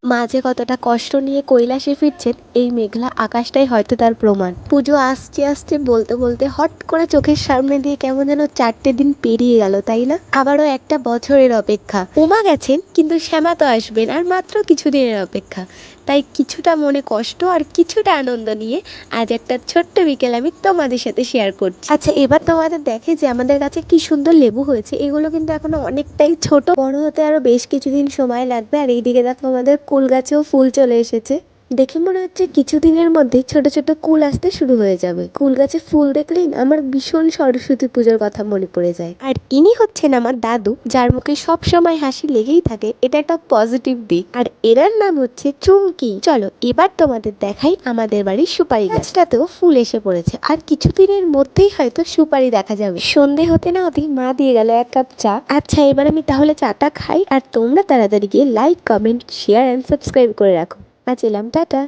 মা যে কতটা কষ্ট নিয়ে কৈলাসে ফিরছেন এই মেঘলা আকাশটাই হয়তো তার প্রমাণ। পুজো আসছে আসছে বলতে বলতে হট করে চোখের সামনে দিয়ে কেমন যেন 4টে দিন পেরিয়ে গেল, তাই না? আবারও একটা বছরের অপেক্ষা। উমা গেছেন কিন্তু শ্যামা তো আসবেন, আর মাত্র কিছুদিনের অপেক্ষা। তাই কিছুটা মনে কষ্ট আর কিছুটা আনন্দ নিয়ে আজ একটা ছোট্ট বিকেল আমি তোমাদের সাথে শেয়ার করছি। আচ্ছা, এবার তোমাদের দেখে যে আমাদের কাছে কি সুন্দর লেবু হয়েছে। এগুলো কিন্তু এখনো অনেকটাই ছোট, বড় হতে আরো বেশ কিছুদিন সময় লাগবে। আর এইদিকে দেখো আমাদের কুল গাছেও ফুল চলে এসেছে। দেখে মনে হচ্ছে কিছুদিনের মধ্যে ছোট ছোট কুল আসতে শুরু হয়ে যাবে। কুল গাছে ফুল দেখলেই না আমার ভীষণ সরস্বতী পুজোর কথা মনে পড়ে যায়। আর ইনি হচ্ছেন আমার দাদু, যার মুখে সব সময় হাসি লেগেই থাকে। এটা একটা পজিটিভ দিক। আর এনার নাম হচ্ছে চুমকি। চলো এবার তোমাদের দেখাই আমাদের বাড়ির সুপারি গাছটাতেও ফুল এসে পড়েছে। আর কিছুদিনের মধ্যেই হয়তো সুপারি দেখা যাবে। সন্ধে হতে না হতেই মা দিয়ে গেল 1 কাপ চা। আচ্ছা, এবার আমি তাহলে চাটা খাই, আর তোমরা তাড়াতাড়ি গিয়ে like, comment, share and subscribe করে রাখো। আজ এলাম, টাটা।